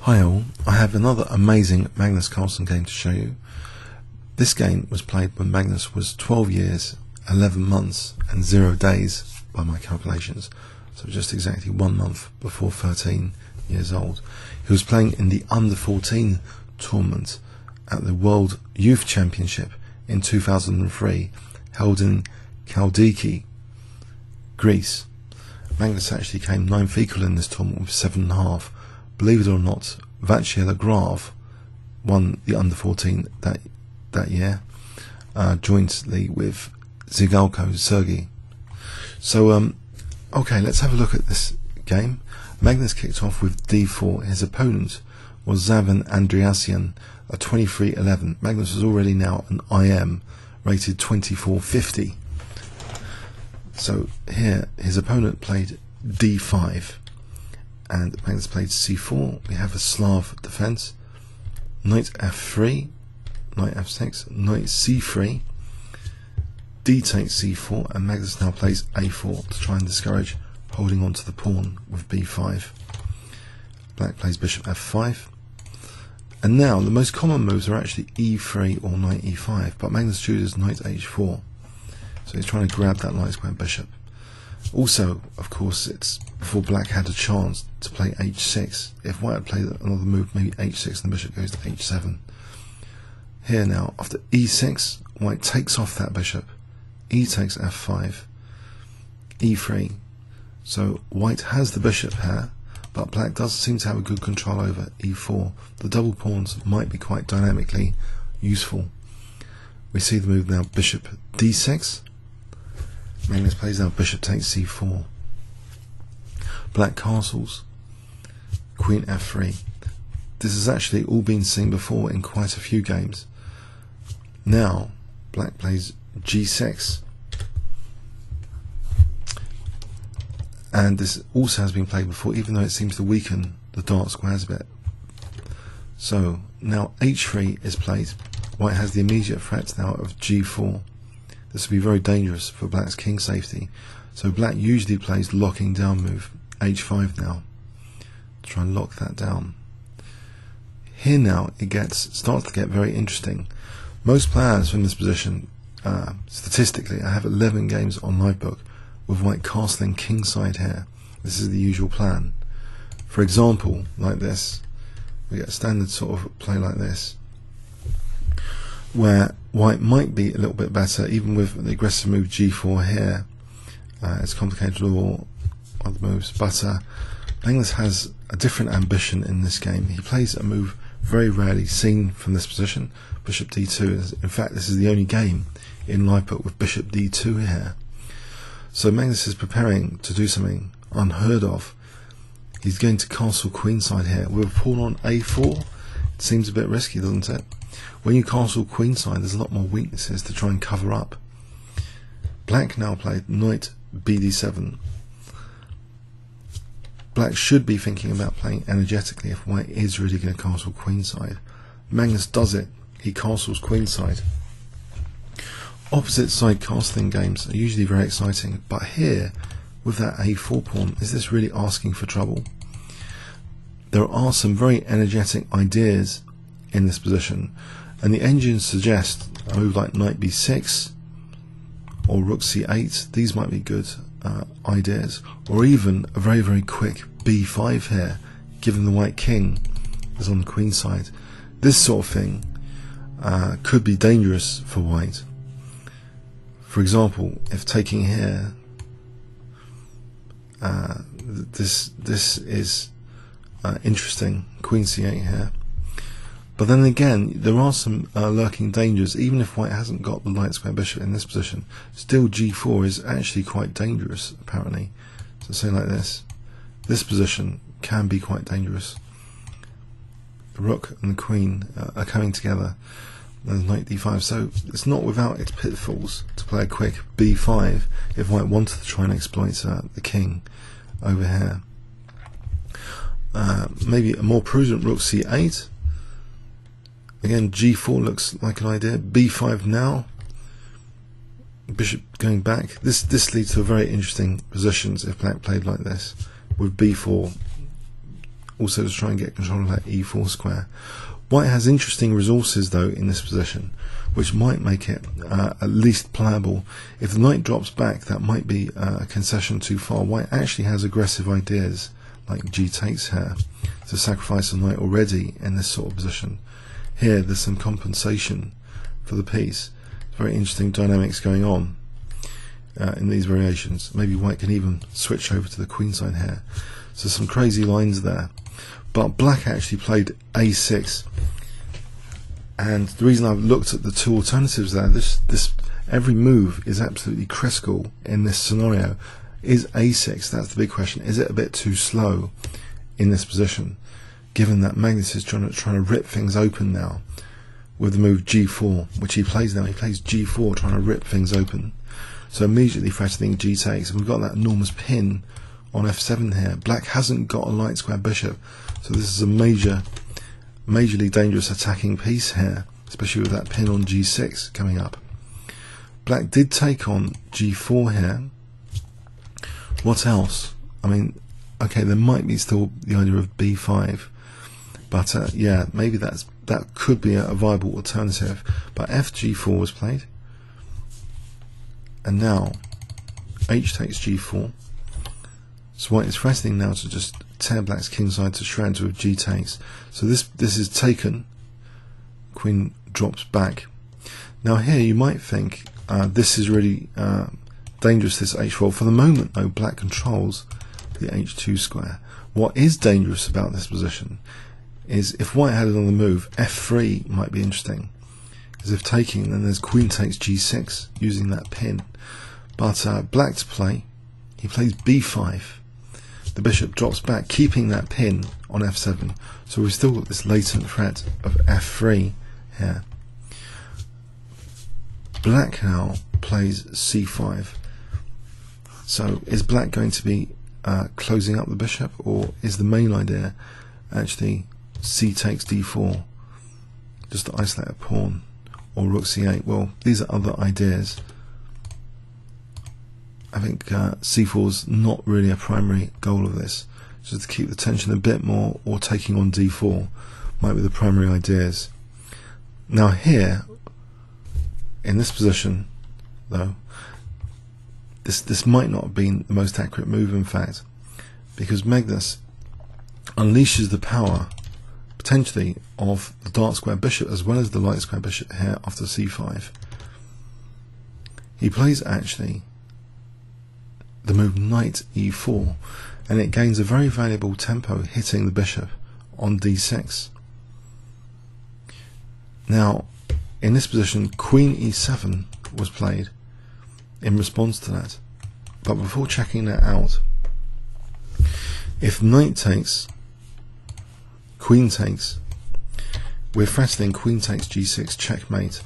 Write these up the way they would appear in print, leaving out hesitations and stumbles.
Hi all, I have another amazing Magnus Carlsen game to show you. This game was played when Magnus was 12 years, 11 months and 0 days by my calculations, so just exactly 1 month before 13 years old. He was playing in the under 14 tournament at the World Youth Championship in 2003, held in Halkidiki, Greece. Magnus actually came 9th equal in this tournament with 7.5. Believe it or not, Václav won the under 14 that year, jointly with Zigalko Sergei. So, okay, let's have a look at this game. Magnus kicked off with d4. His opponent was Andriasian, a 23-11. Magnus was already now an IM, rated 2450. So here, his opponent played d5. And Magnus played c4. We have a Slav defense. Knight f3, knight f6, knight c3, d takes c4, and Magnus now plays a4 to try and discourage holding on to the pawn with b5. Black plays bishop f5. And now the most common moves are actually e3 or knight e5, but Magnus chooses knight h4. So he's trying to grab that light square bishop. Also, of course, it's before black had a chance to play h6. If white had played another move, maybe h6, and the bishop goes to h7. Here now, after e6, white takes off that bishop. E takes f5, e3. So white has the bishop here, but black does seem to have a good control over e4. The double pawns might be quite dynamically useful. We see the move now, bishop d6. Magnus plays now bishop takes c4. Black castles, queen f3. This has actually all been seen before in quite a few games. Now black plays g6, and this also has been played before, even though it seems to weaken the dark squares a bit. So now h3 is played. White has the immediate threat now of g4. This would be very dangerous for black's king safety. So black usually plays locking down move, h5 now, to try and lock that down. Here now it starts to get very interesting. Most players from this position, statistically, I have 11 games on my book with white castling kingside here. This is the usual plan. For example, like this, we get a standard sort of play like this, where white might be a little bit better, even with the aggressive move g4 here. It's complicated or other moves, but Magnus has a different ambition in this game. He plays a move very rarely seen from this position, bishop d2. In fact, this is the only game in live book with bishop d2 here. So Magnus is preparing to do something unheard of. He's going to castle queenside here with a pawn on a4. It seems a bit risky, doesn't it? When you castle queenside, there's a lot more weaknesses to try and cover up. Black now played knight bd7. Black should be thinking about playing energetically if white is really going to castle queenside. Magnus does it. He castles queenside. Opposite side castling games are usually very exciting, but here, with that a4 pawn, is this really asking for trouble? There are some very energetic ideas in this position, and the engines suggest a move like knight b6 or rook c8. These might be good ideas, or even a very, very quick b5 here, given the white king is on the queen side. This sort of thing could be dangerous for white. For example, if taking here, this is interesting, queen c8 here. But then again, there are some lurking dangers. Even if white hasn't got the light square bishop in this position, still g4 is actually quite dangerous, apparently. So say like this position can be quite dangerous. The rook and the queen are coming together. There's knight d5, so it's not without its pitfalls to play a quick b5 if white wanted to try and exploit the king over here. Maybe a more prudent rook c8. Again, g4 looks like an idea. b5 now. Bishop going back. This leads to very interesting positions if black played like this, with b4 also to try and get control of that e4 square. White has interesting resources though in this position, which might make it at least playable. If the knight drops back, that might be a concession too far. White actually has aggressive ideas, like g takes here, to sacrifice a knight already in this sort of position. Here there's some compensation for the piece. Very interesting dynamics going on in these variations. Maybe white can even switch over to the queenside here. So some crazy lines there. But black actually played a6, and the reason I've looked at the two alternatives there, this every move is absolutely critical in this scenario. Is a6, that's the big question, is it a bit too slow in this position, given that Magnus is trying to rip things open now with the move g4, which he plays now. He plays g4, trying to rip things open. So immediately threatening g takes, and we've got that enormous pin on f7 here. Black hasn't got a light square bishop, so this is a majorly dangerous attacking piece here, especially with that pin on g6 coming up. Black did take on g4 here. What else? I mean, okay, there might be still the idea of b5, but yeah, maybe that could be a viable alternative. But fg4 was played, and now h takes g4. So white is threatening now to just tear black's kingside to shreds with g takes. So this is taken. Queen drops back. Now here you might think this is really dangerous, this h4. For the moment though, black controls the h2 square. What is dangerous about this position is if white had another move, f3 might be interesting. Because if taking, then there's queen takes g6 using that pin. But black to play, he plays b5. The bishop drops back, keeping that pin on f7. So we've still got this latent threat of f3 here. Black now plays c5. So is black going to be closing up the bishop, or is the main idea actually c takes d4, just to isolate a pawn, or rook c8? Well, these are other ideas. I think c4 is not really a primary goal of this. Just to keep the tension a bit more, or taking on d4 might be the primary ideas. Now here, in this position, though, this might not have been the most accurate move, in fact, because Magnus unleashes the power, potentially, of the dark square bishop as well as the light square bishop here after c5. He plays actually the move knight e4, and it gains a very valuable tempo hitting the bishop on d6. Now in this position, queen e7 was played in response to that, but before checking that out, if knight takes, queen takes, we're threatening queen takes g6 checkmate,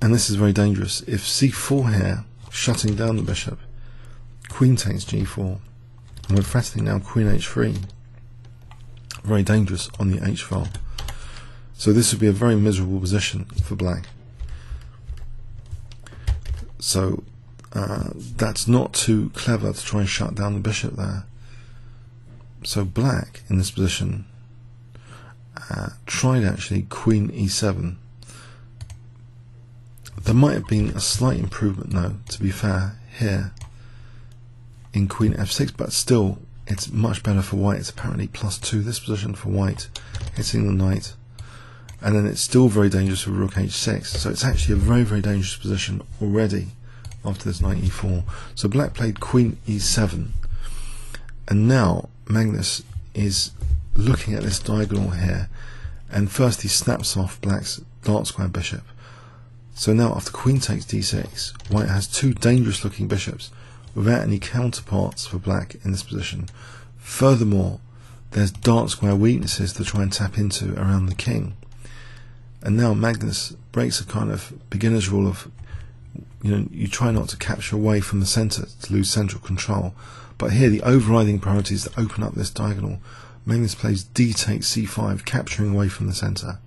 and this is very dangerous. If c4 here, shutting down the bishop, queen takes g4, and we're threatening now queen h3, very dangerous on the h file. So this would be a very miserable position for black. So that's not too clever to try and shut down the bishop there. So black in this position tried actually queen e7. There might have been a slight improvement though, to be fair, here in queen f6, but still it's much better for white. It's apparently +2 this position for white, hitting the knight, and then it's still very dangerous with rook h6. So it's actually a very, very dangerous position already after this knight e4. So black played queen e7, and now Magnus is looking at this diagonal here, and first he snaps off black's dark square bishop. So now after queen takes d6, white has two dangerous looking bishops without any counterparts for black in this position. Furthermore, there's dark square weaknesses to try and tap into around the king. And now Magnus breaks a kind of beginner's rule of, you try not to capture away from the center to lose central control. But here the overriding priority is to open up this diagonal. Magnus plays d takes c5, capturing away from the center.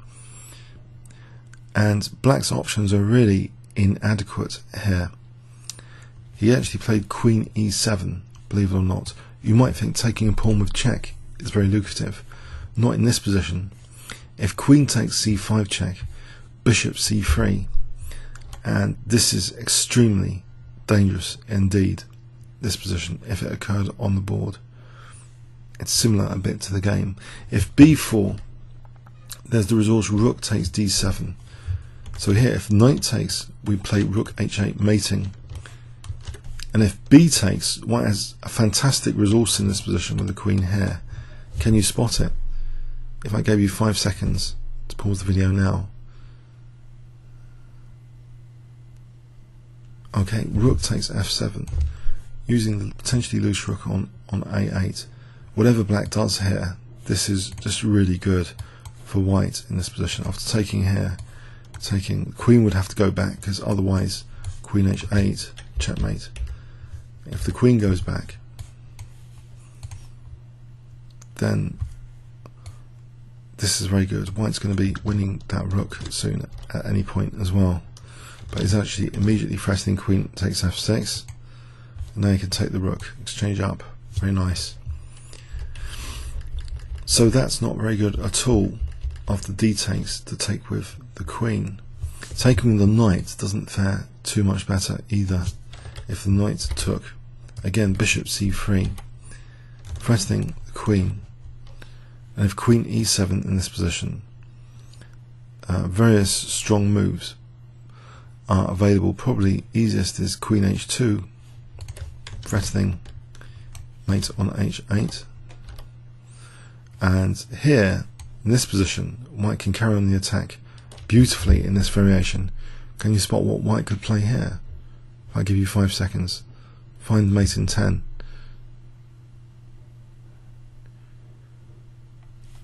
And black's options are really inadequate here. He actually played queen e7, believe it or not, You might think taking a pawn with check is very lucrative. Not in this position. If queen takes c5 check, bishop c3, and this is extremely dangerous indeed, this position, if it occurred on the board. It's similar a bit to the game. If b4, there's the resource rook takes d7. So here, if knight takes, we play rook h8 mating. And if b takes, white has a fantastic resource in this position with the queen here. Can you spot it? If I gave you 5 seconds to pause the video now. Okay, rook takes f7, using the potentially loose rook on a8. Whatever black does here, this is just really good for white in this position. After taking here, the queen would have to go back, because otherwise queen h8, checkmate. If the queen goes back, then this is very good. White's going to be winning that rook soon at any point as well. But he's actually immediately threatening queen takes f6. And now you can take the rook, exchange up. Very nice. So that's not very good at all after d takes to take with the queen. Taking the knight doesn't fare too much better either. If the knight took, again bishop c3, threatening the queen. And if queen e7 in this position, various strong moves are available. Probably easiest is queen h2, threatening mate on h8. And here, in this position, white can carry on the attack beautifully in this variation. Can you spot what white could play here? If I give you 5 seconds, find mate in 10.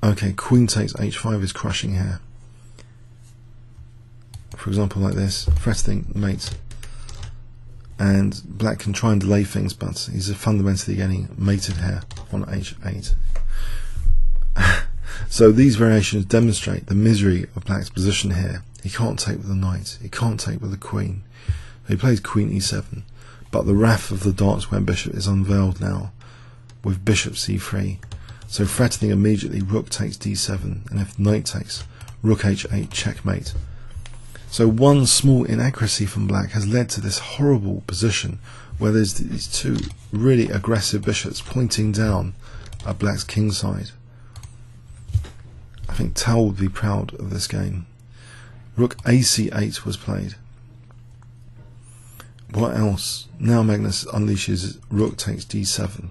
Okay, queen takes h5 is crushing here. For example, like this, threatening mate. And black can try and delay things, but he's fundamentally getting mated here on h8. So these variations demonstrate the misery of black's position here. He can't take with the knight, he can't take with the queen. He plays queen e7, but the wrath of the dark square bishop is unveiled now with bishop c3. So threatening immediately rook takes d7, and if knight takes, rook h8, checkmate. So one small inaccuracy from black has led to this horrible position where there's these two really aggressive bishops pointing down at black's kingside. I think Tal would be proud of this game. Rook ac8 was played. What else? Now Magnus unleashes rook takes d7.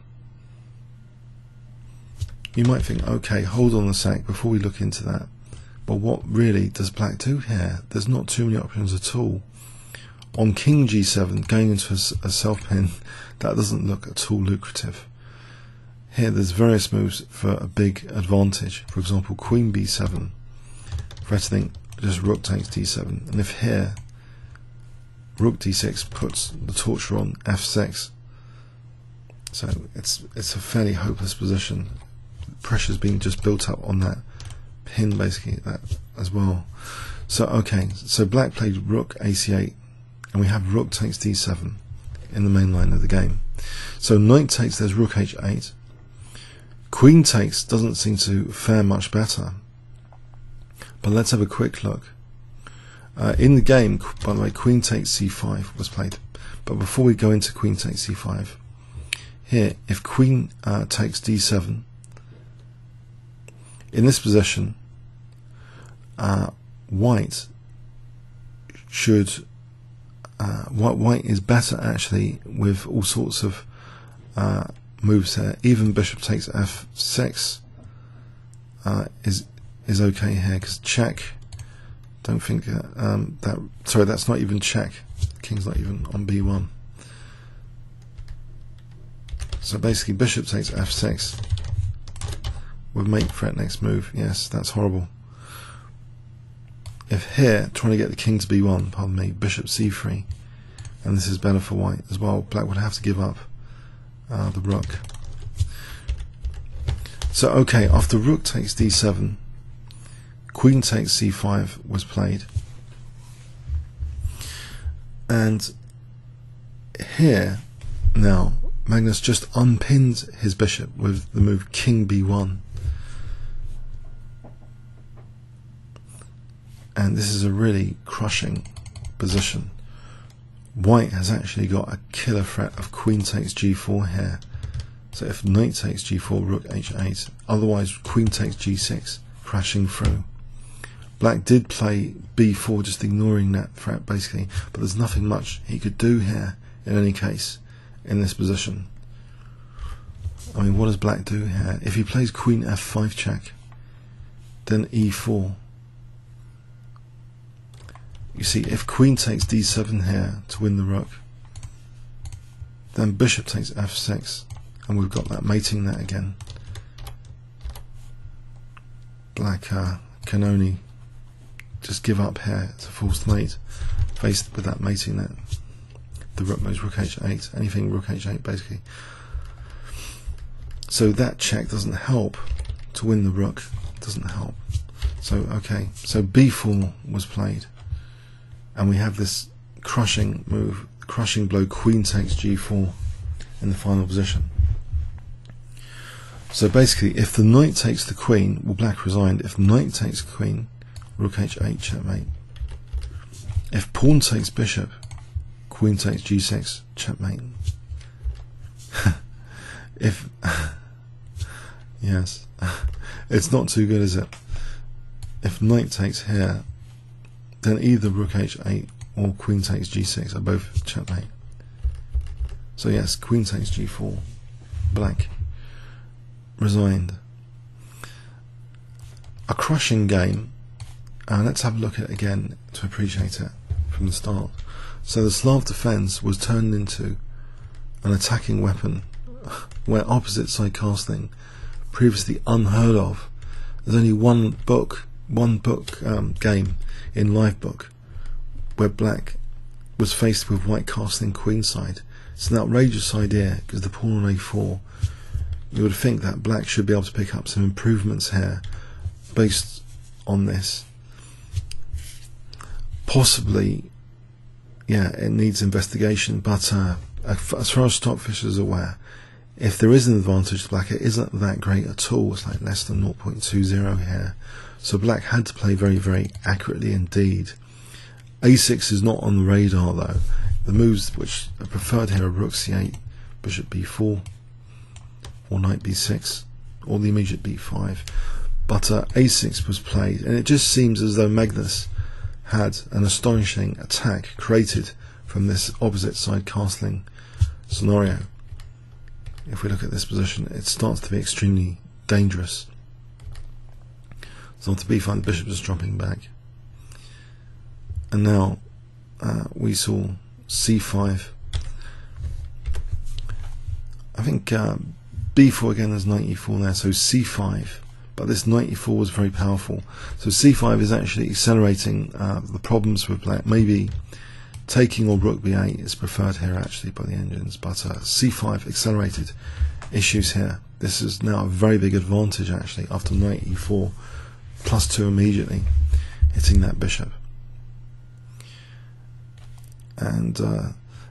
You might think, okay, hold on a sec before we look into that. But what really does black do here? There's not too many options at all. On king g7, going into a self-pin, that doesn't look at all lucrative. Here there's various moves for a big advantage. For example, queen b7, threatening just rook takes d7. And if here, rook d6 puts the torture on f6. So it's a fairly hopeless position. Pressure's being just built up on that pin, basically, that as well. So okay, so black played rook ac8, and we have rook takes d7 in the main line of the game. So knight takes, there's rook h8. Queen takes doesn't seem to fare much better. But let's have a quick look. In the game, by the way, queen takes c5 was played. But before we go into queen takes c5, here, if queen takes d7, in this position, white should white is better actually with all sorts of moves here. Even bishop takes f6 is okay here, because check. Don't think that. Sorry, that's not even check. King's not even on b1. So basically, bishop takes f6. With mate threat next move. Yes, that's horrible. If here, trying to get the king to b1, pardon me, bishop c3, and this is better for white as well, black would have to give up the rook. So okay, after rook takes d7, queen takes c5 was played. And here, now, Magnus just unpinned his bishop with the move king b1. And this is a really crushing position. White has actually got a killer threat of queen takes g4 here. So if knight takes g4, rook h8, otherwise queen takes g6, crashing through. Black did play b4, just ignoring that threat basically, but there's nothing much he could do here in any case in this position. I mean, what does Black do here? If he plays queen f5 check, then e4. You see, if queen takes d7 here to win the rook, then bishop takes f6, and we've got that mating net again. Black can only just give up here. It's a forced mate faced with that mating net. The rook moves rook h8, anything rook h8 basically. So that check doesn't help to win the rook, doesn't help. So okay, so b4 was played, and we have this crushing move, crushing blow, queen takes g4 in the final position. So basically, if the knight takes the queen, well, Black resigned. If knight takes queen, rook h8 checkmate. If pawn takes bishop, queen takes g6 checkmate. If yes, it's not too good, is it? If knight takes here, then either rook h8 or queen takes g6 are both checkmate. So yes, queen takes g4. Black resigned. A crushing game. Let's have a look at it again to appreciate it from the start. So the Slav defense was turned into an attacking weapon, where opposite side castling, previously unheard of. There's only one book game in live book where Black was faced with white castling queenside. It's an outrageous idea because the pawn on a4. You would think that Black should be able to pick up some improvements here based on this. Possibly, yeah, it needs investigation, but as far as Stockfish is aware, if there is an advantage to Black, it isn't that great at all. It's like less than 0.20 here. So Black had to play very, very accurately indeed. a6 is not on the radar though. The moves which are preferred here are rook c8, bishop b4, or knight b6, or the immediate b5. But a6 was played, and it just seems as though Magnus had an astonishing attack created from this opposite side castling scenario. If we look at this position, it starts to be extremely dangerous. So on to b5, the bishop is dropping back, and now we saw c5. I think b4 again, there's knight e4 there, so c5. But this knight e4 was very powerful. So c5 is actually accelerating the problems with Black. Maybe taking or rook b8 is preferred here actually by the engines, but c5 accelerated issues here. This is now a very big advantage actually after knight e4 +2 immediately hitting that bishop. And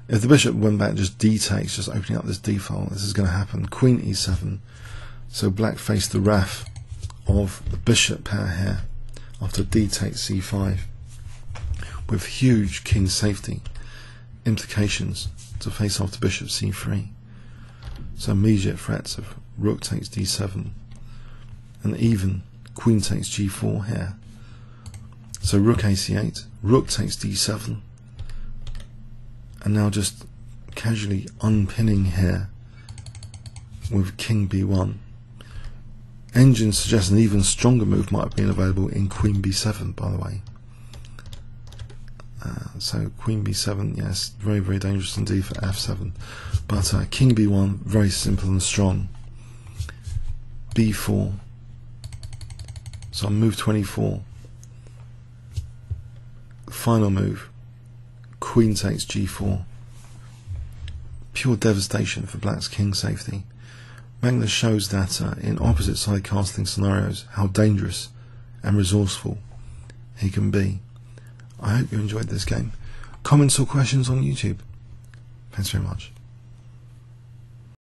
if the bishop went back just d takes, just opening up this d file, this is going to happen. Queen e7. So Black faced the wrath of the bishop pair here after d takes c5, with huge king safety implications to face after bishop c3. So immediate threats of rook takes d7, and even queen takes g4 here. So rook ac8, rook takes d7, and now just casually unpinning here with king b1. Engines suggest an even stronger move might have been available in queen b7, by the way. So queen b7, yes, very, very dangerous indeed for f7. But king b1, very simple and strong. b4. So on move 24, final move, queen takes g4. Pure devastation for Black's king safety. Magnus shows that in opposite side casting scenarios how dangerous and resourceful he can be. I hope you enjoyed this game. Comments or questions on YouTube? Thanks very much.